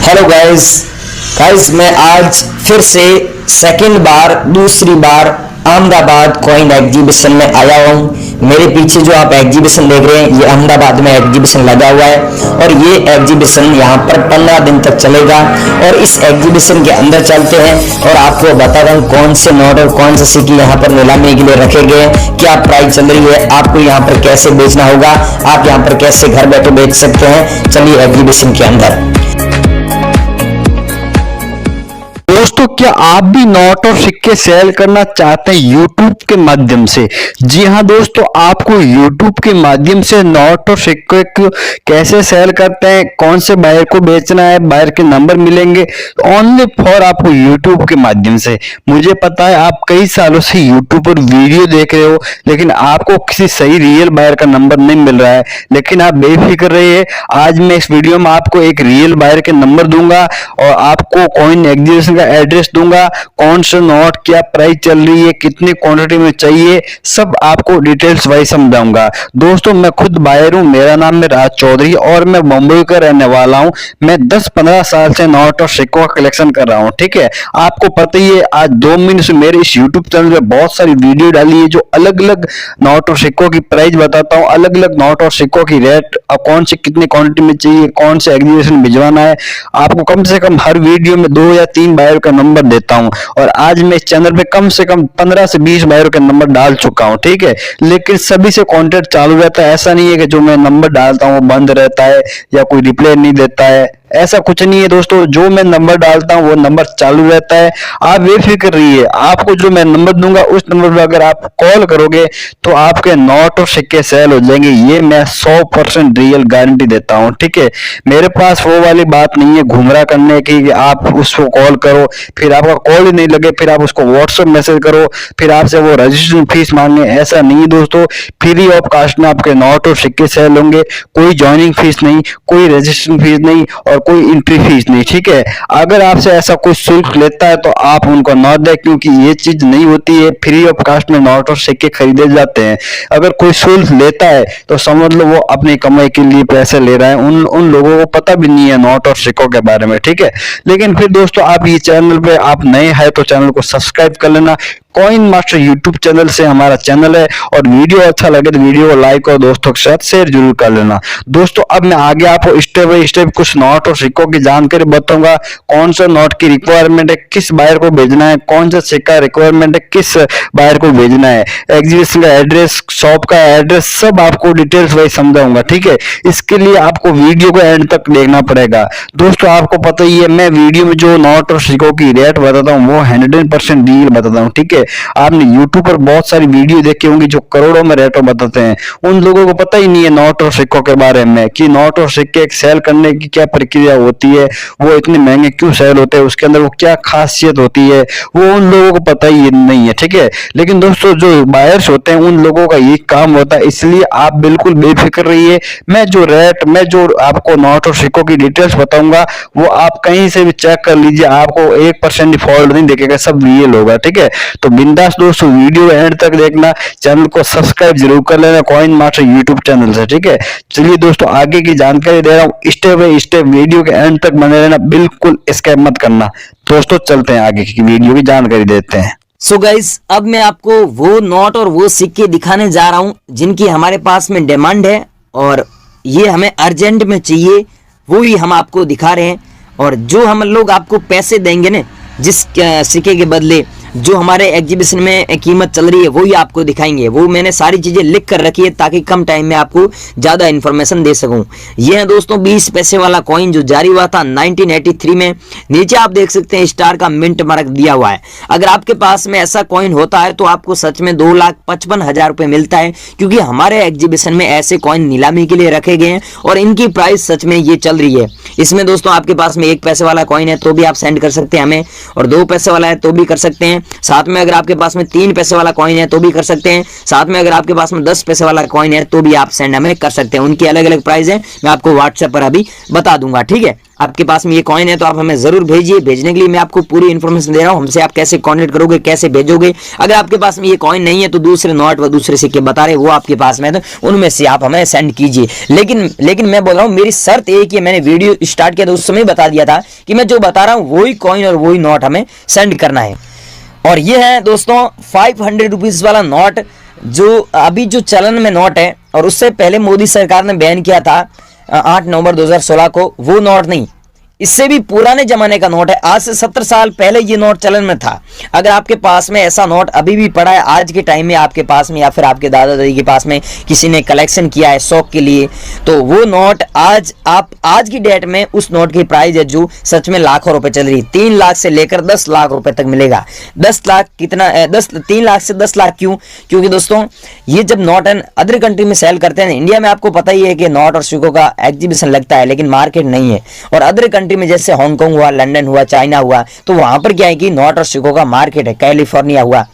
Hello guys मैं आज फिर से दूसरी बार अहमदाबाद कॉइन एग्जीबिशन में आया हूँ। मेरे पीछे जो आप एग्जीबिशन देख रहे हैं ये अहमदाबाद में एग्जीबिशन लगा हुआ है और ये एग्जीबिशन यहाँ पर 15 दिन तक चलेगा। और इस एग्जीबिशन के अंदर चलते हैं और आपको बताता हूँ कौन से नोट और कौन से सिक्के यहाँ पर नीलामी के लिए रखे गए, क्या प्राइस चल रही है, आपको यहाँ पर कैसे बेचना होगा, आप यहाँ पर कैसे घर बैठे बेच सकते हैं। चलिए एग्जीबिशन के अंदर। दोस्तों, क्या आप भी नोट और सिक्के सेल करना चाहते हैं यूट्यूब के माध्यम से? जी हाँ दोस्तों, आपको यूट्यूब के माध्यम से नोट और सिक्के को कैसे सेल करते हैं, कौन से बायर को बेचना है, बायर के नंबर मिलेंगे ओनली फॉर आपको यूट्यूब के माध्यम से। मुझे पता है आप कई सालों से यूट्यूब पर वीडियो देख रहे हो लेकिन आपको किसी सही रियल बायर का नंबर नहीं मिल रहा है, लेकिन आप बेफिक्र रहिए। आज मैं इस वीडियो में आपको एक रियल बायर के नंबर दूंगा और आपको कॉइन एग्जीबिशन का एड्रेस दूंगा, कौन सा नोट क्या प्राइस चल रही है, कितनी क्वांटिटी में चाहिए, सब आपको डिटेल्स वाइज समझाऊंगा। दोस्तों, मैं खुद बायर हूं, मेरा नाम है राज चौधरी और मैं मुंबई का रहने वाला हूं। मैं 10-15 साल से नोट और सिक्कों का कलेक्शन कर रहा हूं। ठीक है, आपको पता ही है आज 2 महीने से मेरे इस यूट्यूब चैनल पे बहुत सारी वीडियो डाली है जो अलग अलग नोट और सिक्कों की प्राइस बताता हूँ, अलग अलग नोट और सिक्कों की रेट, कौन से कितनी क्वांटिटी में चाहिए, कौन से एग्जीबिशन भिजवाना है। आपको कम से कम हर वीडियो में 2 या 3 बायर का नंबर देता हूं और आज मैं इस चैनल पे कम से कम 15 से 20 बायरों के नंबर डाल चुका हूं। ठीक है, लेकिन सभी से कांटेक्ट चालू रहता है। ऐसा नहीं है कि जो मैं नंबर डालता हूं वो बंद रहता है या कोई रिप्लाई नहीं देता है, ऐसा कुछ नहीं है दोस्तों। जो मैं नंबर डालता हूं वो नंबर चालू रहता है। आप बेफिक्र रहिए, आपको जो मैं नंबर दूंगा उस नंबर पर अगर आप कॉल करोगे तो आपके नोट और सिक्के सेल हो जाएंगे। ये मैं 100% रियल गारंटी देता हूं। ठीक है, मेरे पास वो वाली बात नहीं है घुमरा करने की कि आप उसको कॉल करो फिर आपका कॉल ही नहीं लगे, फिर आप उसको व्हाट्सएप मैसेज करो, फिर आपसे वो रजिस्ट्रेशन फीस मांगे। ऐसा नहीं है दोस्तों, फ्री ऑफ कास्ट में आपके नोट और सिक्के सेल होंगे। कोई ज्वाइनिंग फीस नहीं, कोई रजिस्ट्रेशन फीस नहीं और कोई एंट्री फीस नहीं। ठीक है, अगर आपसे ऐसा कोई शुल्क लेता है तो आप उनको न दें, क्योंकि ये चीज नहीं होती है। फ्री ऑफ कास्ट में नोट और सिक्के खरीदे जाते हैं। अगर कोई शुल्क लेता है तो समझ लो वो अपनी कमाई के लिए पैसे ले रहा है, उन लोगों को पता भी नहीं है नोट और सिक्कों के बारे में। ठीक है, लेकिन फिर दोस्तों आप ये चैनल पे आप नए हैं तो चैनल को सब्सक्राइब कर लेना। कॉइन मास्टर यूट्यूब चैनल से हमारा चैनल है और वीडियो अच्छा लगे तो वीडियो को लाइक और दोस्तों के साथ शेयर जरूर कर लेना। दोस्तों, अब मैं आगे आपको स्टेप बाय स्टेप कुछ नोट और सिक्कों की जानकारी बताऊंगा। कौन सा नोट की रिक्वायरमेंट है, किस बायर को भेजना है, कौन सा सिक्का रिक्वायरमेंट है, किस बायर को भेजना है, एग्जीबिशन का एड्रेस, शॉप का एड्रेस, सब आपको डिटेल्स वाइज समझाऊंगा। ठीक है, इसके लिए आपको वीडियो को एंड तक देखना पड़ेगा। दोस्तों, आपको पता ही है मैं वीडियो में जो नोट और सिक्कों की रेट बताता हूँ वो 100% रियल बताता हूँ। ठीक है, आपने YouTube पर बहुत सारी वीडियो देखी होंगी जो करोड़ों में रेट बताते हैं। उन लोगों को पता ही नहीं है नोट और सिक्कों के बारे में कि नोट और सिक्के सेल करने की क्या प्रक्रिया होती है, वो इतने महंगे क्यों सेल होते हैं, उसके अंदर वो क्या खासियत होती है, वो उन लोगों को पता ही नहीं है। ठीक है, लेकिन दोस्तों जो बायर्स होते हैं उन लोगों का ये काम होता है, इसलिए आप बिल्कुल बेफिक्र रहिए। मैं जो आपको नोट और सिक्कों की डिटेल्स बताऊंगा वो आप कहीं से भी चेक कर लीजिए, आपको 1% भी फॉल्ट नहीं दिखेगा, सब रियल होगा। ठीक है, तो बिंदास दोस्तों वीडियो एंड तक देखना, चैनल को सब्सक्राइब जरूर कर लेना कॉइन मास्टर यूट्यूब चैनल से। ठीक है, चलिए दोस्तों आगे की जानकारी दे रहा हूँ, स्टेप बाय स्टेप वीडियो के एंड तक बने रहना, बिल्कुल स्किप मत करना। दोस्तों चलते हैं आगे की वीडियो की जानकारी देते हैं। सो गाइस, अब मैं आपको वो नोट और वो सिक्के दिखाने जा रहा हूँ जिनकी हमारे पास में डिमांड है और ये हमें अर्जेंट में चाहिए, वो ही हम आपको दिखा रहे हैं। और जो हम लोग आपको पैसे देंगे ना जिस सिक्के के बदले जो हमारे एग्जीबिशन में कीमत चल रही है वही आपको दिखाएंगे। वो मैंने सारी चीजें लिख कर रखी है ताकि कम टाइम में आपको ज्यादा इन्फॉर्मेशन दे सकूं। ये है दोस्तों 20 पैसे वाला कॉइन जो जारी हुआ था 1983 में। नीचे आप देख सकते हैं स्टार का मिंट मार्क दिया हुआ है। अगर आपके पास में ऐसा कॉइन होता है तो आपको सच में 2,55,000 रुपए मिलता है, क्योंकि हमारे एग्जीबिशन में ऐसे कॉइन नीलामी के लिए रखे गए हैं और इनकी प्राइस सच में ये चल रही है। इसमें दोस्तों आपके पास में 1 पैसे वाला कॉइन है तो भी आप सेंड कर सकते हैं हमें, और 2 पैसे वाला है तो भी कर सकते हैं। साथ में अगर आपके पास में 3 पैसे वाला कॉइन है तो भी कर सकते हैं। साथ में अगर आपके पास में 10 पैसे वाला कॉइन है तो भी आप सेंड हमें कर सकते हैं। उनकी अलग अलग प्राइस है, मैं आपको व्हाट्सएप पर अभी बता दूंगा, ठीक है। आपके पास में ये कॉइन है तो आप हमें जरूर भेजिए। भेजने के लिए मैं आपको पूरी इन्फॉर्मेशन दे रहा हूं, हमसे आप कैसे कॉन्टेक्ट करोगे, कैसे भेजोगे। अगर आपके पास में ये कॉइन नहीं है तो दूसरे नोट व दूसरे सिक्के बता रहे वो आपके पास में है तो उनमें से आप हमें सेंड कीजिए। लेकिन मैं बोल रहा हूं मेरी शर्त एक ही, मैंने वीडियो स्टार्ट किया तो उस समय बता दिया था कि मैं जो बता रहा हूं वही कॉइन और वही नोट हमें सेंड करना है। और ये है दोस्तों 500 रुपीज वाला नोट, जो अभी जो चलन में नोट है और उससे पहले मोदी सरकार ने बैन किया था 8 नवंबर 2016 को, वो नोट नहीं, इससे भी पुराने जमाने का नोट है। आज से 70 साल पहले ये नोट चलन में था। अगर आपके पास में ऐसा नोट अभी भी पड़ा है आज के टाइम में आपके पास में, या फिर आपके दादा दादी के पास में किसी ने कलेक्शन किया है शौक के लिए, तो वो नोट आज की डेट में उस नोट की प्राइस है जो सच में लाखों रुपए चल रही है। 3 लाख से लेकर 10 लाख रुपए तक मिलेगा। 10 लाख कितना, 3 लाख से 10 लाख क्यों? क्योंकि दोस्तों ये जब नोट अदर कंट्री में सेल करते हैं, इंडिया में आपको पता ही है कि नोट और सिक्कों का एग्जीबिशन लगता है लेकिन मार्केट नहीं है। और अदर कंट्री में जैसे हांगकांग हुआ, लंदन हुआ, चाइना हुआ, तो वहां पर क्या है कि नोट और सिक्कों का मार्केट है। कैलिफोर्निया हुआ,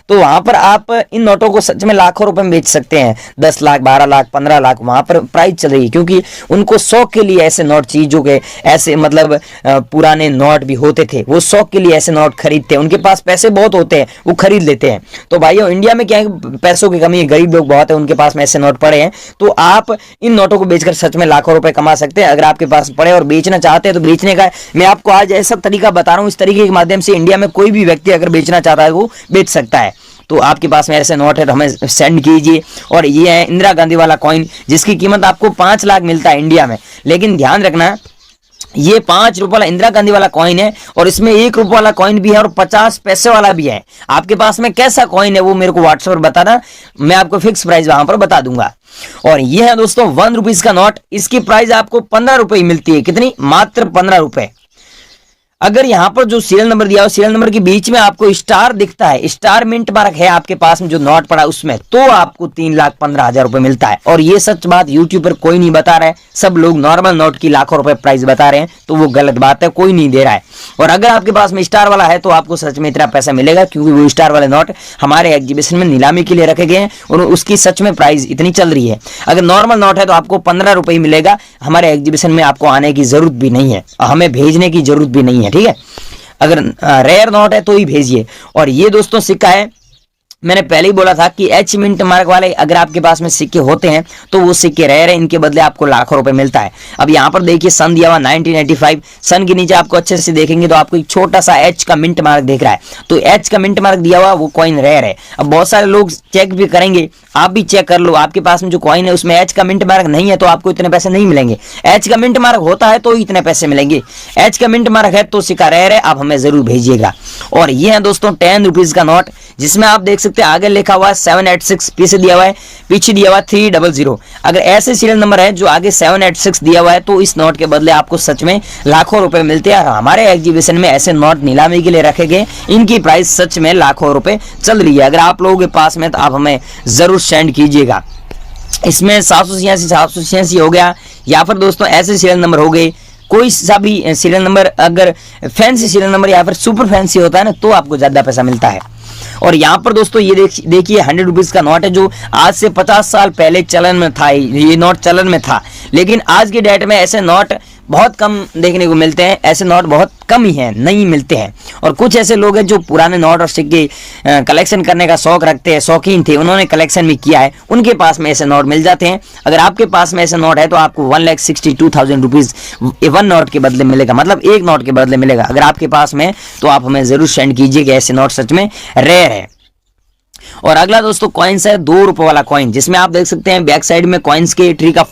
तो वहां पर आप इन नोटों को सच में लाखों रुपए में बेच सकते हैं। 10 लाख, 12 लाख, 15 लाख वहां पर प्राइस चल रही है, क्योंकि उनको शौक के लिए ऐसे नोट चाहिए, जो के ऐसे मतलब पुराने नोट भी होते थे, वो शौक के लिए ऐसे नोट खरीदते हैं। उनके पास पैसे बहुत होते हैं, वो खरीद लेते हैं। तो भाइयों इंडिया में क्या है, पैसों की कमी है, गरीब लोग बहुत है, उनके पास में ऐसे नोट पड़े हैं, तो आप इन नोटों को बेचकर सच में लाखों रुपए कमा सकते हैं। अगर आपके पास पड़े और बेचना चाहते हैं तो बेचने का मैं आपको आज ऐसा तरीका बता रहा हूं, इस तरीके के माध्यम से इंडिया में कोई भी व्यक्ति अगर बेचना चाहता है वो बेच सकता है। तो आपके पास में ऐसे नोट है तो हमें सेंड कीजिए। और ये है इंदिरा गांधी वाला कॉइन, जिसकी कीमत आपको 5 लाख मिलता है इंडिया में। लेकिन ध्यान रखना, ये 5 रुपए वाला इंदिरा गांधी वाला कॉइन है और इसमें 1 रुपए वाला कॉइन भी है और 50 पैसे वाला भी है। आपके पास में कैसा कॉइन है वो मेरे को व्हाट्सएप पर बताना, मैं आपको फिक्स प्राइस वहां पर बता दूंगा। और ये है दोस्तों 1 रुपीज का नोट, इसकी प्राइस आपको 15 रुपए ही मिलती है। कितनी? मात्र 15 रुपए। अगर यहां पर जो सीरियल नंबर दिया हो, सीरियल नंबर के बीच में आपको स्टार दिखता है, स्टार मिंट मार्क है आपके पास में जो नोट पड़ा उसमें, तो आपको 3,15,000 रुपए मिलता है। और ये सच बात यूट्यूब पर कोई नहीं बता रहा है, सब लोग नॉर्मल नोट की लाखों रुपए प्राइस बता रहे हैं, तो वो गलत बात है, कोई नहीं दे रहा है। और अगर आपके पास में स्टार वाला है तो आपको सच में इतना पैसा मिलेगा, क्योंकि वो स्टार वाले नोट हमारे एग्जीबिशन में नीलामी के लिए रखे गए हैं और उसकी सच में प्राइस इतनी चल रही है। अगर नॉर्मल नोट है तो आपको 15 रुपए ही मिलेगा। हमारे एग्जीबिशन में आपको आने की जरूरत भी नहीं है, हमें भेजने की जरूरत भी नहीं है, ठीक है। अगर रेयर नोट है तो ही भेजिए। और ये दोस्तों सिक्का है, मैंने पहले ही बोला था कि एच मिंट मार्क वाले अगर आपके पास में सिक्के होते हैं तो वो सिक्के रेयर है, इनके बदले आपको लाखों रुपए मिलता है। अब यहाँ पर देखिए सन दिया हुआ 1985, सन के नीचे आपको अच्छे से देखेंगे तो आपको एक छोटा सा एच का मिंट मार्क दिख रहा है, तो एच का मिंट मार्क दिया हुआ वो कॉइन रेयर है। अब बहुत सारे लोग चेक भी करेंगे, आप भी चेक कर लो, आपके पास में जो कॉइन है उसमें एच का मिंट मार्क नहीं है तो आपको इतने पैसे नहीं मिलेंगे। एच का मिंट मार्क होता है तो इतने पैसे मिलेंगे, एच का मिंट मार्क है तो सिक्का रेयर है, आप हमें जरूर भेजिएगा। और ये है दोस्तों 10 रुपीज का नोट, जिसमें आप देख सकते हैं आगे लिखा हुआ 786, पीछे दिया हुआ है, पीछे दिया हुआ 300। अगर ऐसे सीरियल नंबर है जो आगे 786 दिया हुआ है तो इस नोट के बदले आपको सच में लाखों रुपए मिलते हैं। हमारे एग्जीबिशन में ऐसे नोट नीलामी के लिए रखे गए, इनकी प्राइस सच में लाखों रुपए चल रही है। अगर आप लोगों के पास में तो आप हमें जरूर सेंड कीजिएगा। इसमें 786 हो गया, या फिर दोस्तों ऐसे सीरियल नंबर हो गए, कोई सा भी सीरियल नंबर, अगर फैंसी सीरियल नंबर या फिर सुपर फैंसी होता है ना तो आपको ज्यादा पैसा मिलता है। और यहाँ पर दोस्तों ये देखिए 100 रुपीज का नोट है जो आज से 50 साल पहले चलन में था, ये नोट चलन में था। लेकिन आज के डेट में ऐसे नोट बहुत कम देखने को मिलते हैं, ऐसे नोट बहुत कम ही हैं, नहीं मिलते हैं। और कुछ ऐसे लोग हैं जो पुराने नोट और सिक्के कलेक्शन करने का शौक रखते हैं, शौकीन थे, उन्होंने कलेक्शन भी किया है, उनके पास में ऐसे नोट मिल जाते हैं। अगर आपके पास में ऐसे नोट है तो आपको 1,62,000 रुपीज 1 नोट के बदले मिलेगा, मतलब 1 नोट के बदले मिलेगा। अगर आपके पास में तो आप हमें जरूर सेंड कीजिएगा, ऐसे नोट सच में रेयर है। और अगला दोस्तों कॉइन्स है 2 रुपए वाला कॉइन, जिसमें आप देख सकते हैं बैक साइड में कॉइन्स के ट्री का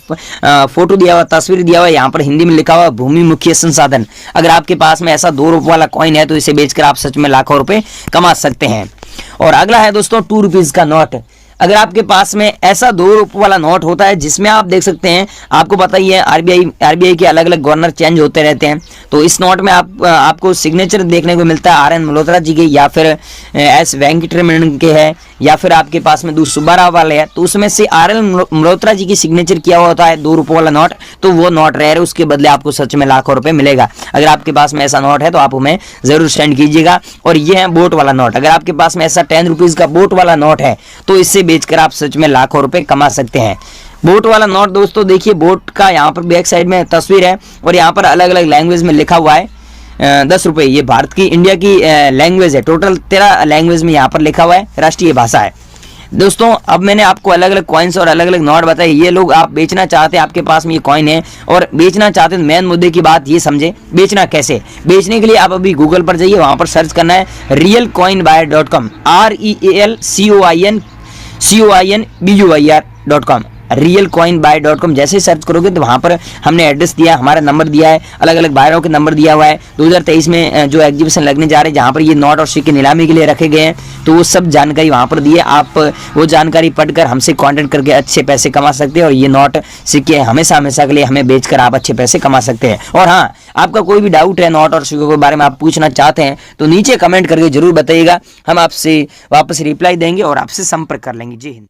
फोटो दिया हुआ, तस्वीर दिया हुआ, यहाँ पर हिंदी में लिखा हुआ भूमि मुख्य संसाधन। अगर आपके पास में ऐसा 2 रुपए वाला कॉइन है तो इसे बेचकर आप सच में लाखों रुपए कमा सकते हैं। और अगला है दोस्तों 2 रुपीज का नोट, अगर आपके पास में ऐसा 2 रुपये वाला नोट होता है जिसमें आप देख सकते हैं, आपको पता ही है आरबीआई के अलग अलग गवर्नर चेंज होते रहते हैं, तो इस नोट में आपको सिग्नेचर देखने को मिलता है आर.एन. मल्होत्रा जी के, या फिर एस वेंकटरमण के है, या फिर आपके पास में 2 सुब्बाराव वाले है, तो उसमें से आर.एन. मल्होत्रा जी की सिग्नेचर किया हुआ होता है 2 रुपये वाला नोट, तो वो नोट रेयर है, उसके बदले आपको सच में लाखों रुपए मिलेगा। अगर आपके पास में ऐसा नोट है तो आप हमें जरूर सेंड कीजिएगा। और ये है बोट वाला नोट, अगर आपके पास में ऐसा 10 रुपीज का बोट वाला नोट है तो इससे बेचकर आप सच में लाखों रुपए कमा सकते हैं। बोट वाला नोट दोस्तों देखिए, बोट का यहाँ पर बैक साइड में तस्वीर है और यहाँ पर अलग अलग लैंग्वेज में लिखा हुआ है 10 रुपये। ये भारत की, इंडिया की लैंग्वेज है, टोटल 13 लैंग्वेज में यहाँ पर लिखा हुआ है, राष्ट्रीय भाषा है। दोस्तों अब मैंने आपको अलग अलग कॉइन्स और अलग अलग नोट बताए। ये लोग आप बेचना चाहते हैं, आपके पास में ये कॉइन है और बेचना चाहते हैं, मेन मुद्दे की बात ये समझे, बेचना कैसे। बेचने के लिए आप अभी गूगल पर जाइए, वहां पर सर्च करना है realcoinbuyer.com, realcoinbuyer.com, realcoinbuyer.com। जैसे सर्च करोगे तो वहां पर हमने एड्रेस दिया, हमारा नंबर दिया है, अलग अलग बायरों के नंबर दिया हुआ है। 2023 में जो एग्जीबिशन लगने जा रहे हैं जहां पर ये नोट और सिक्के नीलामी के लिए रखे गए हैं, तो वो सब जानकारी वहां पर दी है। आप वो जानकारी पढ़कर हमसे कांटेक्ट करके अच्छे पैसे कमा सकते हैं और ये नोट सिक्के हमेशा हमेशा के लिए हमें बेचकर आप अच्छे पैसे कमा सकते हैं। और हाँ, आपका कोई भी डाउट है नोट और सिक्कों के बारे में, आप पूछना चाहते हैं तो नीचे कमेंट करके जरूर बताइएगा, हम आपसे वापस रिप्लाई देंगे और आपसे संपर्क कर लेंगे। जय हिंद।